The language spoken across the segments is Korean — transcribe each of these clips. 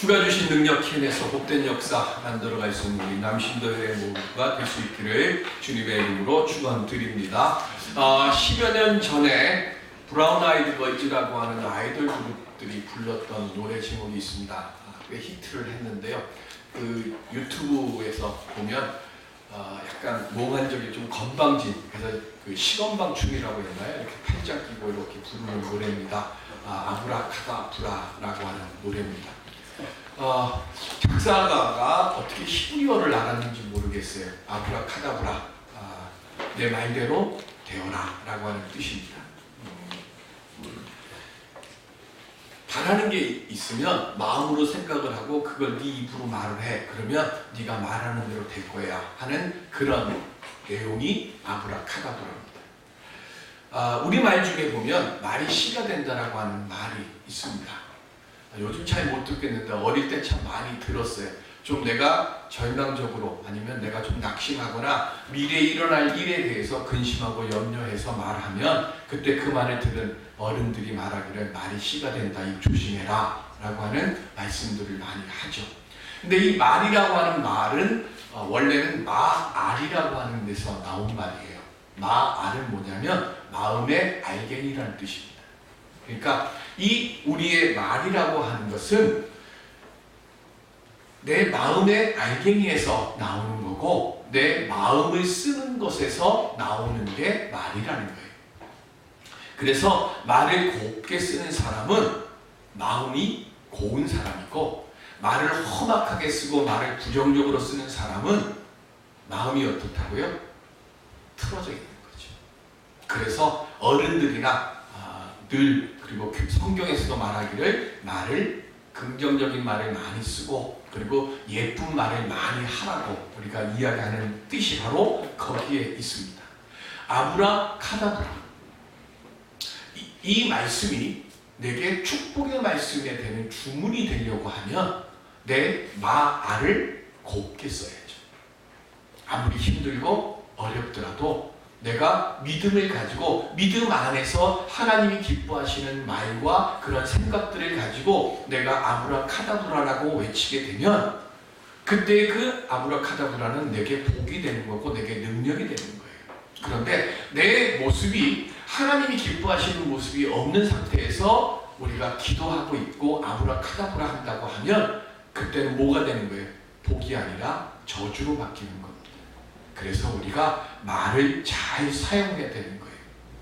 주가 주신 능력 힘에서 복된 역사 만들어갈 수 있는 우리 남신도의 모두가 될 수 있기를 주님의 이름으로 축원드립니다. 10여 년 전에 브라운 아이드 걸즈라고 하는 아이돌 그룹들이 불렀던 노래 제목이 있습니다. 꽤 히트를 했는데요. 그 유튜브에서 보면 약간 몽환적이 좀 건방진, 그래서 그 시건방 춤이라고 했나요? 이렇게 팔짱 끼고 이렇게 부르는 노래입니다. 아브라카다브라라고 하는 노래입니다. 작사가가 어떻게 히브리어를 알았는지 모르겠어요. 아브라카다브라, 내 말대로 되어라 라고 하는 뜻입니다. 바라는 게 있으면 마음으로 생각을 하고 그걸 네 입으로 말을 해. 그러면 네가 말하는 대로 될 거야 하는 그런 내용이 아브라카다브라입니다. 우리말 중에 보면 말이 씨가 된다라고 하는 말이 있습니다. 요즘 잘 못 듣겠는데 어릴 때 참 많이 들었어요. 좀 내가 절망적으로 아니면 내가 좀 낙심하거나 미래에 일어날 일에 대해서 근심하고 염려해서 말하면 그때 그 말을 들은 어른들이 말하기를 말이 씨가 된다, 이 조심해라 라고 하는 말씀들을 많이 하죠. 근데 이 말이라고 하는 말은 원래는 마알이라고 하는 데서 나온 말이에요. 마알은 뭐냐면 마음의 알갱이라는 뜻입니다. 그러니까 이 우리의 말이라고 하는 것은 내 마음의 알갱이에서 나오는 거고 내 마음을 쓰는 것에서 나오는 게 말이라는 거예요. 그래서 말을 곱게 쓰는 사람은 마음이 고운 사람이고 말을 험악하게 쓰고 말을 부정적으로 쓰는 사람은 마음이 어떻다고요? 틀어져 있는 거죠. 그래서 어른들이나 늘 그리고 성경에서도 말하기를 말을 긍정적인 말을 많이 쓰고 그리고 예쁜 말을 많이 하라고 우리가 이야기하는 뜻이 바로 거기에 있습니다. 아브라카다브라, 이 말씀이 내게 축복의 말씀이 되는 주문이 되려고 하면 내 마알을 곱게 써야죠. 아무리 힘들고 어렵더라도 내가 믿음을 가지고 믿음 안에서 하나님이 기뻐하시는 말과 그런 생각들을 가지고 내가 아브라카다브라라고 외치게 되면 그때 그 아브라카다브라는 내게 복이 되는 거고 내게 능력이 되는 거예요. 그런데 내 모습이 하나님이 기뻐하시는 모습이 없는 상태에서 우리가 기도하고 있고 아브라카다브라 한다고 하면 그때는 뭐가 되는 거예요? 복이 아니라 저주로 바뀌는 겁니다. 그래서 우리가 말을 잘 사용해야 되는 거예요.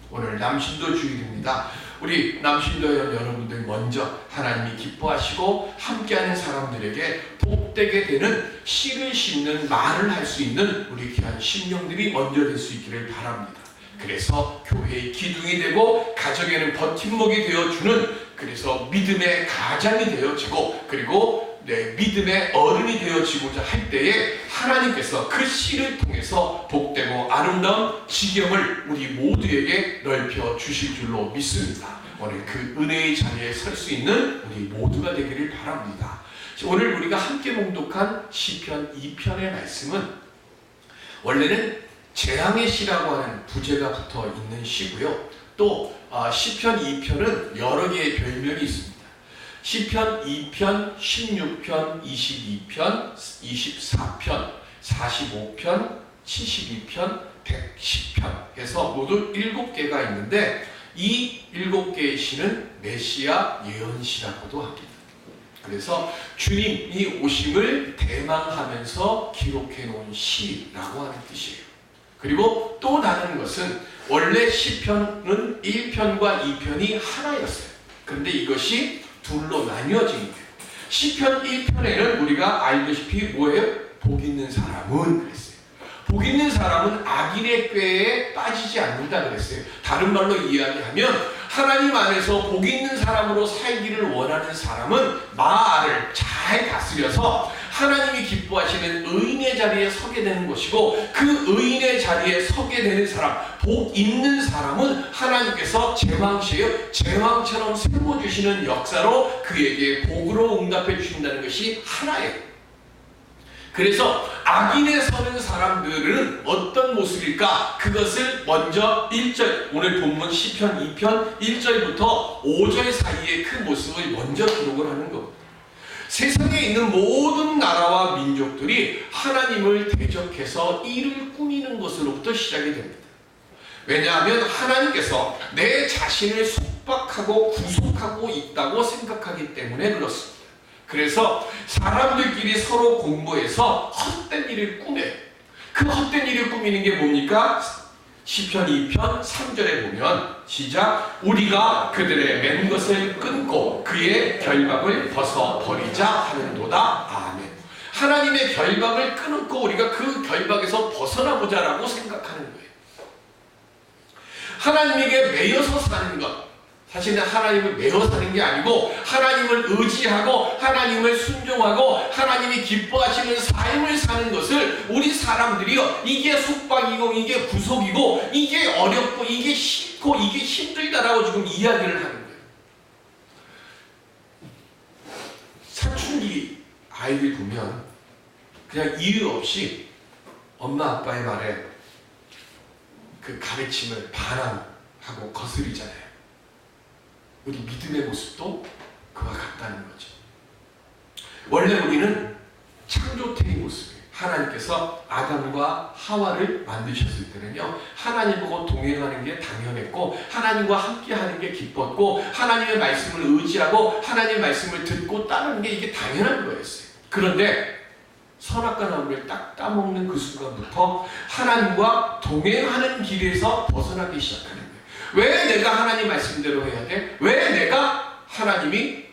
오늘 남신도 주일입니다. 우리 남신도 여러분들 먼저 하나님이 기뻐하시고 함께하는 사람들에게 복되게 되는 씨를 심는 말을 할 수 있는 우리 귀한 심령들이 먼저 될 수 있기를 바랍니다. 그래서 교회의 기둥이 되고 가정에는 버팀목이 되어주는 그래서 믿음의 가장이 되어지고 그리고 내 믿음의 어른이 되어지고자 할 때에 하나님께서 그 씨를 통해서 복되고 아름다운 지경을 우리 모두에게 넓혀 주실 줄로 믿습니다. 오늘 그 은혜의 자리에 설 수 있는 우리 모두가 되기를 바랍니다. 오늘 우리가 함께 봉독한 시편 2편의 말씀은 원래는 재앙의 시라고 하는 부제가 붙어 있는 시고요. 또 시편 2편은 여러 개의 별명이 있습니다. 시편 2편, 16편, 22편, 24편, 45편, 72편, 110편 해서 모두 7개가 있는데 이 7개의 시는 메시아 예언시라고도 합니다. 그래서 주님이 오심을 대망하면서 기록해 놓은 시라고 하는 뜻이에요. 그리고 또 다른 것은 원래 시편은 1편과 2편이 하나였어요. 그런데 이것이 둘로 나뉘어진 거예요. 시편 1편에는 우리가 알다시피 뭐예요? 복 있는 사람은 그랬어요. 복 있는 사람은 악인의 꾀에 빠지지 않는다 그랬어요. 다른 말로 이야기하면 하나님 안에서 복 있는 사람으로 살기를 원하는 사람은 마알을 잘 다스려서 하나님이 기뻐하시는 의인의 자리에 서게 되는 것이고 그 의인의 자리에 서게 되는 사람, 복 있는 사람은 하나님께서 제왕시에요. 제왕처럼 세워주시는 역사로 그에게 복으로 응답해 주신다는 것이 하나예요. 그래서 악인에 서는 사람들은 어떤 모습일까? 그것을 먼저 1절, 오늘 본문 시편 2편 1절부터 5절 사이의 그 모습을 먼저 기록을 하는 겁니다. 세상에 있는 모든 나라와 민족들이 하나님을 대적해서 이를 꾸미는 것으로부터 시작이 됩니다. 왜냐하면 하나님께서 내 자신을 속박하고 구속하고 있다고 생각하기 때문에 그렇습니다. 그래서 사람들끼리 서로 공모해서 헛된 일을 꾸며요. 그 헛된 일을 꾸미는 게 뭡니까? 시편 2편 3절에 보면 시작, 우리가 그들의 맨 것을 끊고 그의 결박을 벗어버리자 하는도다. 아멘. 하나님의 결박을 끊고 우리가 그 결박에서 벗어나보자라고 생각하는 거예요. 하나님에게 매여서 사는 것, 사실은 하나님을 매여 사는 게 아니고 하나님을 의지하고 하나님을 순종하고 하나님이 기뻐하시는 삶을 사는 것을 우리 사람들이요, 이게 속박이고 이게 구속이고 이게 어렵고 이게 싫고 이게 힘들다라고 지금 이야기를 하는 거예요. 사춘기 아이들 보면 그냥 이유 없이 엄마 아빠의 말에 그 가르침을 반항하고 거스리잖아요. 우리 믿음의 모습도 그와 같다는 거죠. 원래 우리는 창조태의 모습이에요. 하나님께서 아담과 하와를 만드셨을 때는요, 하나님 보고 동행하는 게 당연했고 하나님과 함께하는 게 기뻤고 하나님의 말씀을 의지하고 하나님의 말씀을 듣고 따르는 게 이게 당연한 거였어요. 그런데 선악과 나무를 딱 따먹는 그 순간부터 하나님과 동행하는 길에서 벗어나기 시작하는 거예요. 왜 내가 하나님 말씀대로 해야 돼? 왜 내가 하나님이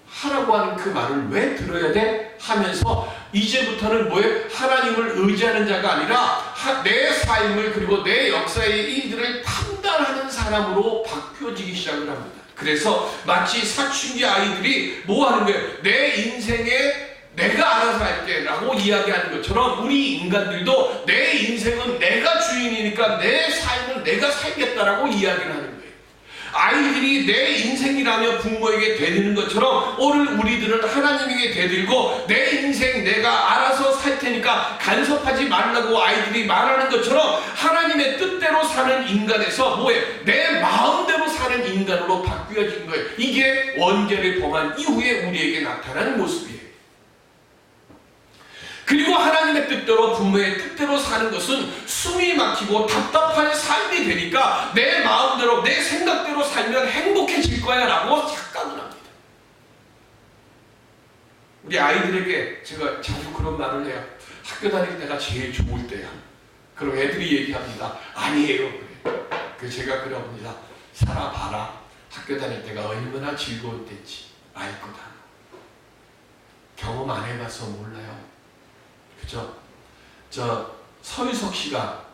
하라고 하는 그 말을 왜 들어야 돼? 하면서 이제부터는 뭐예요? 하나님을 의지하는 자가 아니라 내 삶을 그리고 내 역사의 일들을 판단하는 사람으로 바뀌어지기 시작을 합니다. 그래서 마치 사춘기 아이들이 뭐 하는 거예요? 내 인생에 내가 알아서 할게 라고 이야기하는 것처럼 우리 인간들도 내 인생은 내가 주인이니까 내 삶을 내가 살겠다라고 이야기를 하는 거예요. 아이들이 내 인생이라며 부모에게 대드는 것처럼 오늘 우리들은 하나님에게 대들고 내 인생 내가 알아서 살 테니까 간섭하지 말라고 아이들이 말하는 것처럼 하나님의 뜻대로 사는 인간에서 뭐예요? 내 마음대로 사는 인간으로 바뀌어진 거예요. 이게 원죄를 범한 이후에 우리에게 나타나는 모습이에요. 그리고 하나님의 뜻대로 부모의 뜻대로 사는 것은 숨이 막히고 답답한 삶이 되니까 내 마음대로 내 생각대로 살면 행복해질 거야 라고 착각을 합니다. 우리 아이들에게 제가 자주 그런 말을 해요. 학교 다닐 때가 제일 좋을 때야. 그럼 애들이 얘기합니다. 아니에요. 그래. 제가 그럽니다. 살아봐라. 학교 다닐 때가 얼마나 즐거울 때인지 알 거다. 경험 안 해봐서 몰라요. 그죠? 서유석 씨가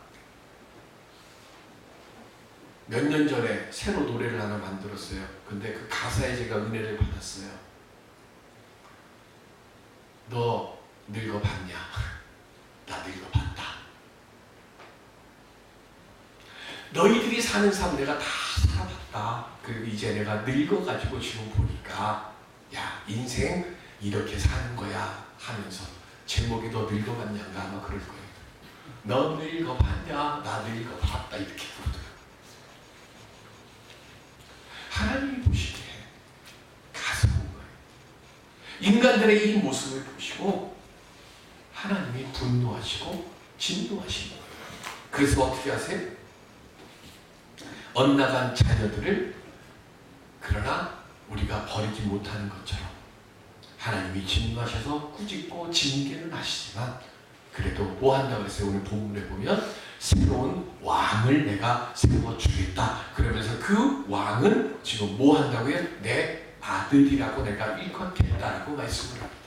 몇 년 전에 새로 노래를 하나 만들었어요. 근데 그 가사에 제가 은혜를 받았어요. 너 늙어봤냐? 나 늙어봤다. 너희들이 사는 삶 내가 다 살아봤다. 그리고 이제 내가 늙어가지고 지금 보니까 야, 인생 이렇게 사는 거야 하면서 제목이 너 늙어봤냐가 아마 그럴 거예요. 너 늙어봤냐? 나 늙어봤다. 이렇게 부르더라고요. 하나님이 보시기에 가서운 거예요. 인간들의 이 모습을 보시고 하나님이 분노하시고 진노하시는 거예요. 그래서 어떻게 하세요? 엇나간 자녀들을 그러나 우리가 버리지 못하는 것처럼 하나님이 진노하셔서 꾸짖고 징계는 하시지만 그래도 뭐 한다고 그랬어요? 오늘 본문에 보면 새로운 왕을 내가 세워주겠다. 그러면서 그 왕은 지금 뭐 한다고요? 내 아들이라고 내가 일컫겠다라고 말씀을 합니다.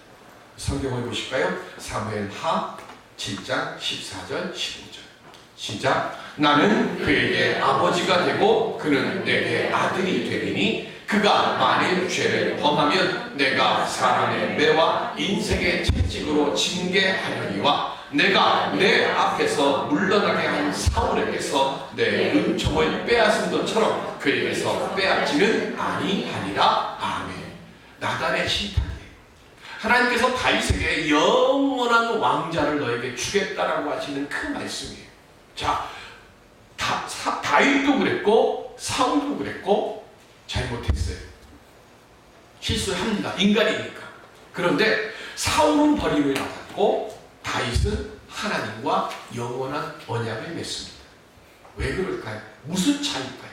성경을 보실까요? 사무엘하 7장 14절 15절 시작. 나는 그에게 아버지가 되고 그는 내게 아들이 되리니 그가 만일 죄를 범하면 내가 사람의 매와 인생의 채찍으로 징계하려니와 내가 내 앞에서 물러나게 한 사울에게서 내 은총을 빼앗은 것처럼 그에게서 빼앗지는 아니하니라. 아멘. 나단의 신탁이에요. 하나님께서 다윗에게 영원한 왕자를 너에게 주겠다라고 하시는 그 말씀이에요. 자, 다윗도 그랬고 사울도 그랬고 잘못했어요. 실수합니다. 인간이니까. 그런데 사울은 버림을 받았고 다윗은 하나님과 영원한 언약을 맺습니다. 왜 그럴까요? 무슨 차이일까요?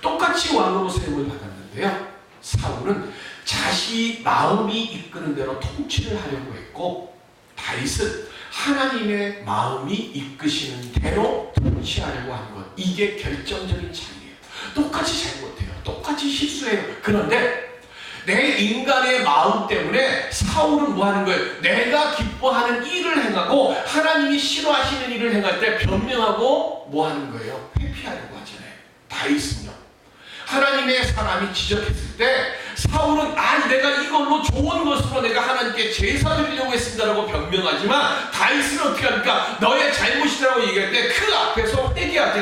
똑같이 왕으로 세움을 받았는데요. 사울은 자신이 마음이 이끄는 대로 통치를 하려고 했고 다윗은 하나님의 마음이 이끄시는 대로 통치하려고 하는 것. 이게 결정적인 차이예요. 똑같이 잘못해요. 똑같이 실수해요. 그런데 내 인간의 마음 때문에 사울은 뭐 하는 거예요? 내가 기뻐하는 일을 행하고 하나님이 싫어하시는 일을 행할 때 변명하고 뭐 하는 거예요? 회피하려고 하잖아요. 다윗은요, 하나님의 사람이 지적했을 때 사울은 내가 이걸로 좋은 것으로 내가 하나님께 제사 드리려고 했습니다라고 변명하지만 다윗은 어떻게 합니까? 너의 잘못이라고 얘기할 때 그 앞에서 회개하지.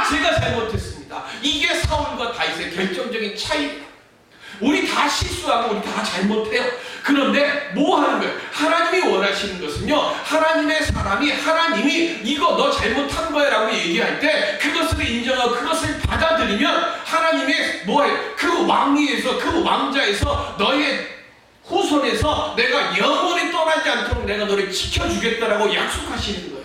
제가 잘못했습니다. 이게 사울과 다윗의 결정적인 차이예요. 우리 다 실수하고 우리 다 잘못해요. 그런데 뭐 하는 거예요? 하나님이 원하시는 것은요, 하나님의 사람이 하나님이 이거 너 잘못한 거야 라고 얘기할 때 그것을 인정하고 그것을 받아들이면 하나님의 뭐예요? 그 왕위에서 그 왕자에서 너의 후손에서 내가 영원히 떠나지 않도록 내가 너를 지켜주겠다라고 약속하시는 거예요.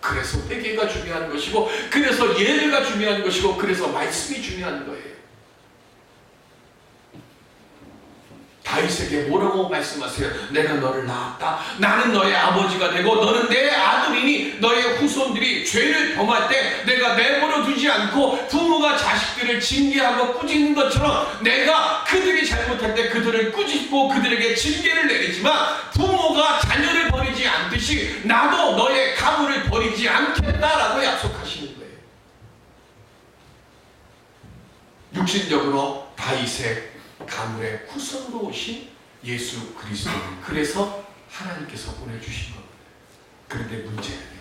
그래서 회개가 중요한 것이고, 그래서 예배가 중요한 것이고, 그래서 말씀이 중요한 거예요. 다윗에게 뭐라고 말씀하세요? 내가 너를 낳았다. 나는 너의 아버지가 되고 너는 내 아들이니 너의 후손들이 죄를 범할 때 내가 내버려 두지 않고 부모가 자식들을 징계하고 꾸짖는 것처럼 내가 그들이 잘못할 때 그들을 꾸짖고 그들에게 징계를 내리지만 부모가 자녀를 버리지 않듯이 나도 너의 가문을 버리지 않겠다라고 약속하시는 거예요. 육신적으로 다윗의 가문의 후손으로 오신 예수 그리스도. 그래서 하나님께서 보내주신 겁니다. 그런데 문제는요,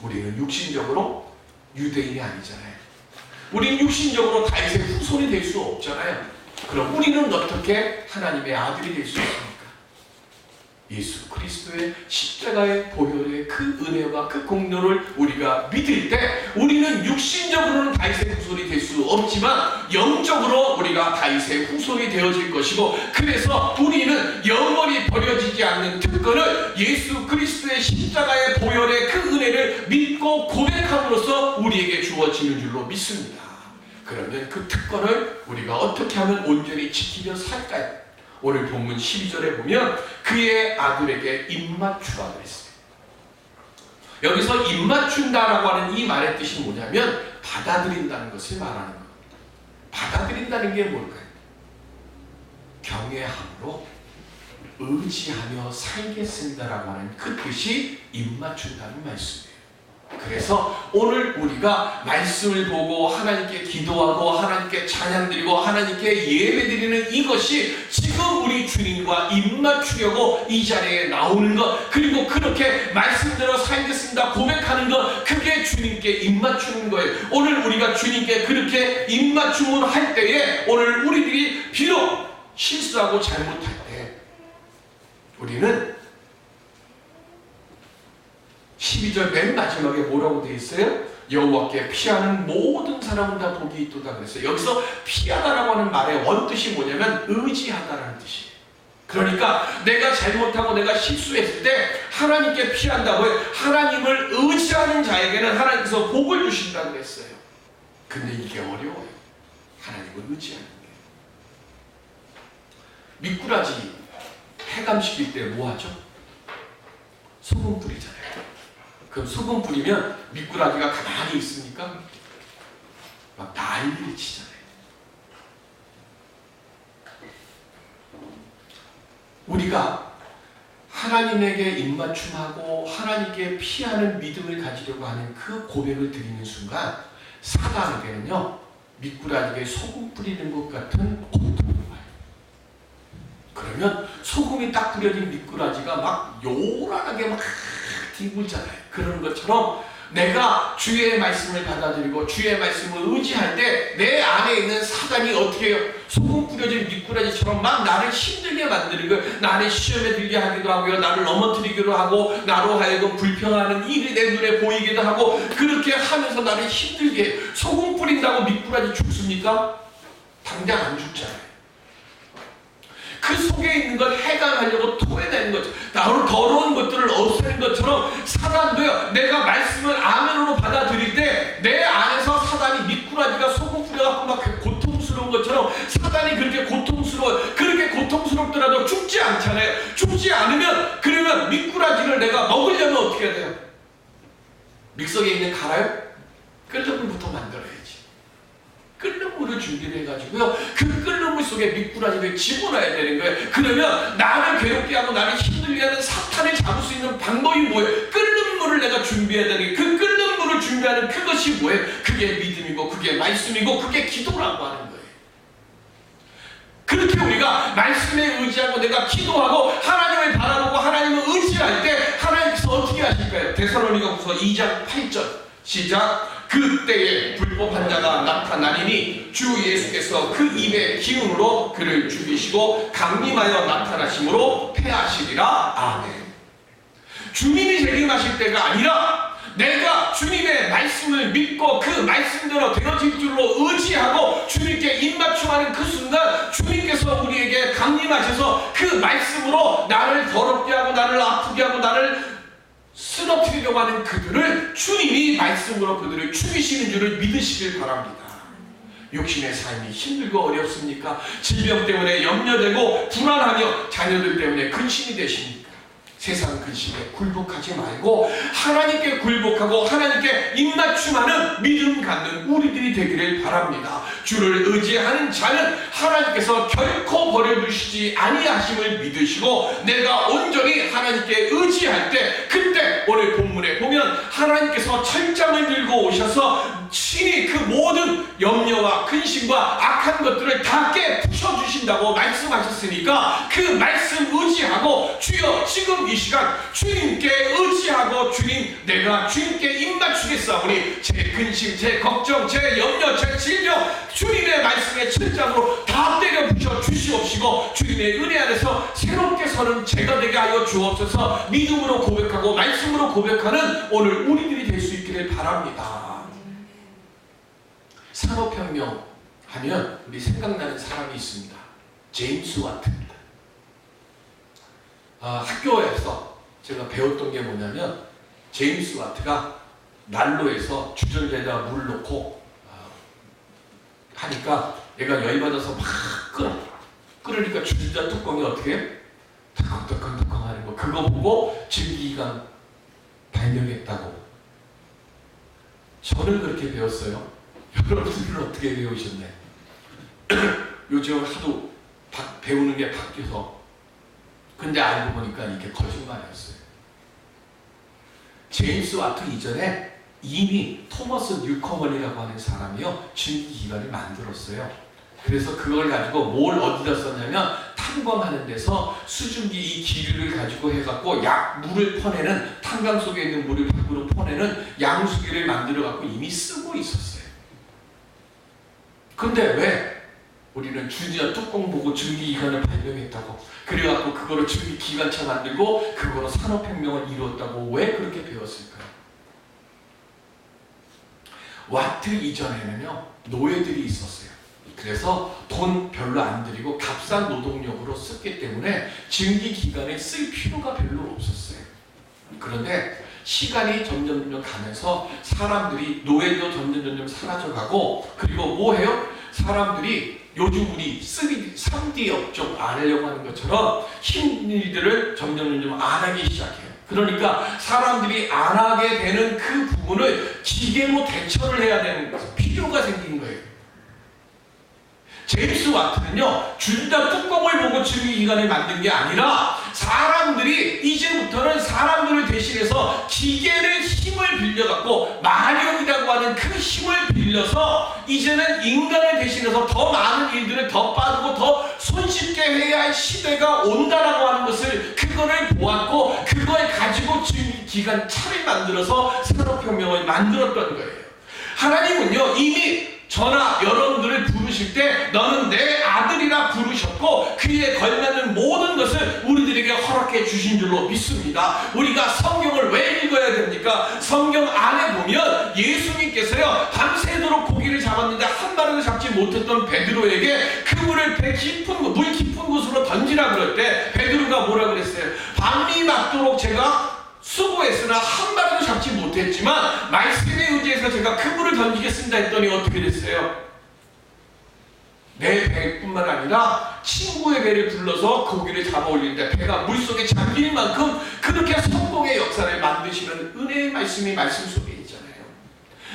우리는 육신적으로 유대인이 아니잖아요. 우리는 육신적으로 다윗의 후손이 될 수 없잖아요. 그럼 우리는 어떻게 하나님의 아들이 될 수 있습니까? 예수 그리스도의 십자가의 보혈의 그 은혜와 그 공로를 우리가 믿을 때 우리는 육신적으로는 다윗의 후손이 될 수 없지만 영적으로 우리가 다윗의 후손이 되어질 것이고, 그래서 우리는 영원히 버려지지 않는 특권을 예수 그리스도의 십자가의 보혈의 그 은혜를 믿고 고백함으로써 우리에게 주어지는 줄로 믿습니다. 그러면 그 특권을 우리가 어떻게 하면 온전히 지키며 살까요? 오늘 본문 12절에 보면 그의 아들에게 입맞추라 그랬어요. 여기서 입맞춘다라고 하는 이 말의 뜻이 뭐냐면 받아들인다는 것을 말하는 겁니다. 받아들인다는 게 뭘까요? 경외함으로 의지하며 살겠습니다라고 하는 그 뜻이 입맞춘다는 말씀이에요. 그래서 오늘 우리가 말씀을 보고 하나님께 기도하고 하나님께 찬양드리고 하나님께 예배드리는 이것이 지금 우리 주님과 입맞추려고 이 자리에 나오는 것, 그리고 그렇게 말씀대로 살겠습니다 고백하는 것, 그게 주님께 입맞추는 거예요. 오늘 우리가 주님께 그렇게 입맞춤을 할 때에 오늘 우리들이 비록 실수하고 잘못할 때 우리는 12절 맨 마지막에 뭐라고 되어 있어요? 여호와께 피하는 모든 사람은 다 복이 있도다 그랬어요. 여기서 피하다라고 하는 말의 원뜻이 뭐냐면 의지하다라는 뜻이에요. 그러니까 내가 잘못하고 내가 실수했을 때 하나님께 피한다고 해요. 하나님을 의지하는 자에게는 하나님께서 복을 주신다고 했어요. 근데 이게 어려워요. 하나님을 의지하는 게. 미꾸라지 해감시킬 때 뭐 하죠? 소금 뿌리잖아요. 그럼 소금 뿌리면 미꾸라지가 가만히 있습니까? 막 난리를 치잖아요. 우리가 하나님에게 입맞춤하고 하나님께 피하는 믿음을 가지려고 하는 그 고백을 드리는 순간 사단에게는요, 미꾸라지에 소금 뿌리는 것 같은 고통을 와요. 그러면 소금이 딱 뿌려진 미꾸라지가 막 요란하게 막 뒹굴잖아요. 그러는 것처럼 내가 주의 말씀을 받아들이고 주의 말씀을 의지할 때 내 안에 있는 사단이 어떻게 해요? 소금 뿌려진 미꾸라지처럼 막 나를 힘들게 만드는 거예요. 나를 시험에 들게 하기도 하고요, 나를 넘어뜨리기도 하고, 나로 하여금 불평하는 일이 내 눈에 보이기도 하고, 그렇게 하면서 나를 힘들게 해요. 소금 뿌린다고 미꾸라지 죽습니까? 당장 안 죽잖아요. 그 속에 있는 걸 해강하려고 토해내는 거죠. 나로 더러운 것들을 없애는 것처럼 사단도요, 내가 말씀을 아멘으로 받아들일 때 내 안에서 사단이 미꾸라지가 속을 뿌려갖고 막 고통스러운 것처럼 사단이 그렇게 고통스러워, 그렇게 고통스럽더라도 죽지 않잖아요. 죽지 않으면 그러면 미꾸라지를 내가 먹으려면 어떻게 해야 돼요? 믹서기에 있는 갈아요? 끓는 물부터 만들어야지. 끓는 물을 준비를 해가지고요, 그 끓는 물 속에 미꾸라지를 집어넣어야 되는 거예요. 그러면 나를 괴롭게 하고 나를 힘들게 하는 사탄을 잡을 수 있는 방법이 뭐예요? 끓는 물을 내가 준비해야 되는 거예요. 그 끓는 물을 준비하는 그것이 뭐예요? 그게 믿음이고 그게 말씀이고 그게 기도라고 하는 거예요. 그렇게 우리가 말씀에 의지하고 내가 기도하고 하나님을 바라보고 하나님을 의지할 때 하나님께서 어떻게 하실까요? 데살로니가후서 2장 8절 시작. 그때에 불법 환자가 나타나리니 주 예수께서 그 입의 기운으로 그를 죽이시고 강림하여 나타나심으로 패하시리라. 아멘. 주님이 재림하실 때가 아니라 내가 주님의 말씀을 믿고 그 말씀대로 되어질 줄로 의지하고 주님께 입맞춤하는 그 순간 주님께서 우리에게 강림하셔서 그 말씀으로 나를 더럽게 하고 나를 아프게 하고 나를 쓰러뜨리려고 하는 그들을 주님이 말씀으로 그들을 죽이시는 줄을 믿으시길 바랍니다. 욕심의 삶이 힘들고 어렵습니까? 질병 때문에 염려되고 불안하며 자녀들 때문에 근심이 되십니까? 세상 근심에 굴복하지 말고 하나님께 굴복하고 하나님께 입맞춤하는 믿음 갖는 우리들이 되기를 바랍니다. 주를 의지하는 자는 하나님께서 결코 버려두시지 아니하심을 믿으시고 내가 온전히 하나님께 의지할 때 그때 오늘 본문에 보면 하나님께서 철장을 들고 오셔서 친히 그 모든 염려와 근심과 악한 것들을 다 깨부셔주신다고 말씀하셨으니까 그 말씀 의지하고 주여 지금 이 시간 주님께 의지하고 주님 내가 주님께 입맞추겠사오니 제 근심, 제 걱정, 제 염려, 제 질병 주님의 말씀의 철장으로 다 때려 부셔 주시옵시고 주님의 은혜 안에서 새롭게 서는 제가 되게 하여 주옵소서. 믿음으로 고백하고 말씀으로 고백하는 오늘 우리들이 될 수 있기를 바랍니다. 산업혁명 하면 우리 생각나는 사람이 있습니다. 제임스 와트입니다. 학교에서 제가 배웠던 게 뭐냐면 제임스 와트가 난로에서 주전자에다 물을 넣고 하니까 얘가 열받아서 막 끓으니까 주전자 뚜껑이 어떻게 해요? 덜컹덜컹 하는 거 그거 보고 증기기관 발명했다고. 저는 그렇게 배웠어요. 여러분들은 어떻게 배우셨나요? 요즘 하도 배우는 게 바뀌어서. 근데 알고 보니까 이게 거짓말이었어요. 제임스 와트 이전에 이미 토머스 뉴커먼이라고 하는 사람이요 증기기관을 만들었어요. 그래서 그걸 가지고 뭘 어디다 썼냐면 탄광하는 데서 수증기 이 기류를 가지고 해갖고 물을 퍼내는 탄광 속에 있는 물을 밖으로 퍼내는 양수기를 만들어 갖고 이미 쓰고 있었어요. 근데 왜 우리는 주전자 뚜껑 보고 증기기관을 발명했다고 그래갖고 그거로 증기기관차 만들고 그거로 산업혁명을 이루었다고 왜 그렇게 배웠을까요? 와트 이전에는요 노예들이 있었어요. 그래서 돈 별로 안 들이고 값싼 노동력으로 썼기 때문에 증기기관에 쓸 필요가 별로 없었어요. 그런데 시간이 점점 가면서 사람들이 노예도 점점 사라져가고 그리고 뭐 해요? 사람들이 요즘 우리 3D 업종 안 하려고 하는 것처럼 힘든 일들을 점점 안 하기 시작해요. 그러니까 사람들이 안 하게 되는 그 부분을 기계로 대처를 해야 되는 필요가 생긴 거예요. 제임스 와트는요 주전자 뚜껑을 보고 증기기관을 만든 게 아니라 사람들이 이제부터는 사람들을 대신해서 기계를 힘을 빌려갖고 마력이라고 하는 그 힘을 빌려서 이제는 인간을 대신해서 더 많은 일들을 더 빠르고 더 손쉽게 해야 할 시대가 온다라고 하는 것을 그거를 보았고 그걸 가지고 증기기관 차를 만들어서 산업혁명을 만들었던 거예요. 하나님은요 이미 저나 여러분들을 부르실 때 너는 내 아들이라 부르셨고 그에 걸맞는 모든 것을 우리들에게 허락해 주신 줄로 믿습니다. 우리가 성경을 왜 읽어야 됩니까? 성경 안에 보면 예수님께서요 밤새도록 고기를 잡았는데 한 마리도 잡지 못했던 베드로에게 그물을 물 깊은 곳으로 던지라 그럴 때 베드로가 뭐라 그랬어요? 밤이 맞도록 제가 수고했으나 한 마리도 잡지 못했지만 말씀에 의지해서 제가 그물을 던지겠습니다 했더니 어떻게 됐어요? 내 배뿐만 아니라 친구의 배를 불러서 고기를 잡아 올리는데 배가 물속에 잠길 만큼 그렇게 성공의 역사를 만드시는 은혜의 말씀이 말씀 속에 있잖아요.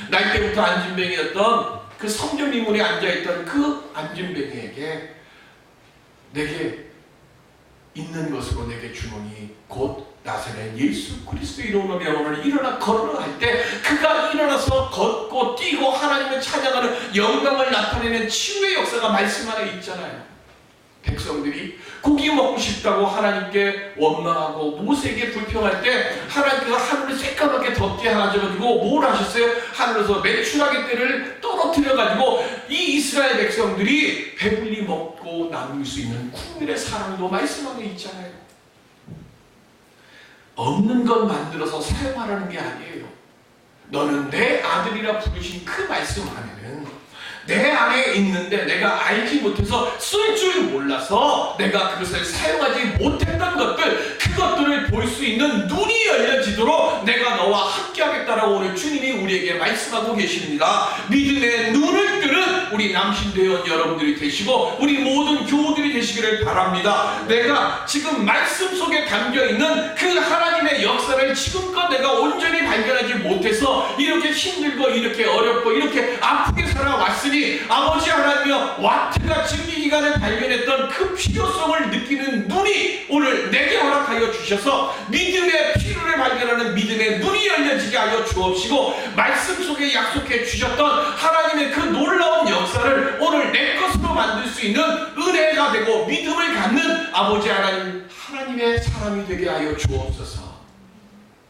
날 때부터 안진뱅이였던 그 성전 미문에 앉아있던 그 안진뱅이에게 내게 있는 것으로 내게 주노니 곧 나사렛 예수 그리스도 이름으로 명함을 일어나 걸으라 할 때 그가 일어나서 걷고 뛰고 하나님을 찬양하는 영광을 나타내는 치유의 역사가 말씀 안에 있잖아요. 백성들이 고기 먹고 싶다고 하나님께 원망하고 모세에게 불평할 때 하나님께서 하늘을 새까맣게 덮게 하셔가지고 뭘 하셨어요? 하늘에서 메추라기 떼를 떨어뜨려가지고 이 이스라엘 백성들이 배불리 먹고 남을 수 있는 국민의 사랑도 말씀 안에 있잖아요. 없는 것 만들어서 사용하라는 게 아니에요. 너는 내 아들이라 부르신 그 말씀 안에는 내 안에 있는데 내가 알지 못해서 쓸 줄 몰라서 내가 그것을 사용하지 못했던 것들, 그것들을 볼 수 있는 눈이 열려지도록 내가 너와 함께 하겠다라고 오늘 주님이 우리에게 말씀하고 계십니다. 믿음의 눈을 뜨는 우리 남신대원 여러분들이 되시고 우리 모든 교우들이 되시기를 바랍니다. 내가 지금 말씀 속에 담겨있는 그 하나님의 역사를 지금껏 내가 온전히 발견하지 못해서 이렇게 힘들고 이렇게 어렵고 이렇게 아프게 살아왔으니 아버지 하나님이여 와트가 증기기관을 발견했던 그 필요성을 느끼는 눈이 오늘 내게 허락하여 주셔서 믿음의 필요를 발견하는 믿음의 눈이 열려지게 하여 주옵시고 말씀 속에 약속해 주셨던 하나님의 그 놀라운 역사를 오늘 내 것으로 만들 수 있는 은혜가 되고 믿음을 갖는 아버지 하나님의 사람이 되게 하여 주옵소서.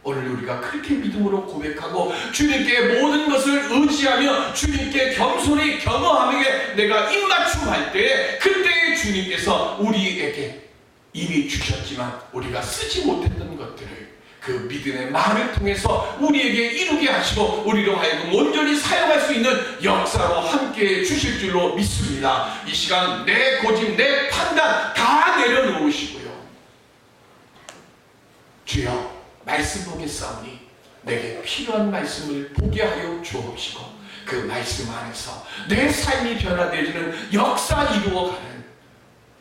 오늘 우리가 그렇게 믿음으로 고백하고 주님께 모든 것을 의지하며 주님께 겸손히 겸허하게 내가 입맞춤할 때에 그때에 주님께서 우리에게 이미 주셨지만 우리가 쓰지 못했던 것들을 그 믿음의 말을 통해서 우리에게 이루게 하시고 우리로 하여금 온전히 사용할 수 있는 역사로 함께 주실 줄로 믿습니다. 이 시간 내 고집 내 판단 다 내려놓으시고요. 주여 말씀 보겠사오니 내게 필요한 말씀을 보게 하여 주옵시고 그 말씀 안에서 내 삶이 변화되어지는 역사 이루어가는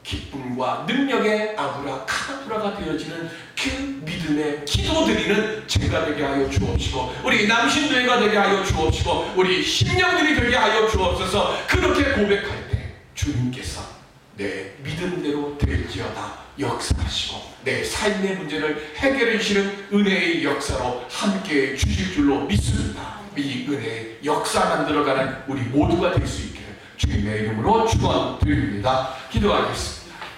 기쁨과 능력의 아브라카다브라가 되어지는 그 믿음의 기도드리는 제가 되게 하여 주옵시고 우리 남신들과 되게 하여 주옵시고 우리 심령들이 되게 하여 주옵소서. 그렇게 고백할 때 주님께서 내 믿음대로 될지어다 역사하시고 내 삶의 문제를 해결해 주시는 은혜의 역사로 함께 주실 줄로 믿습니다. 이 은혜의 역사 만들어가는 우리 모두가 될 수 있기를 주님의 이름으로 축원드립니다. 기도하겠습니다.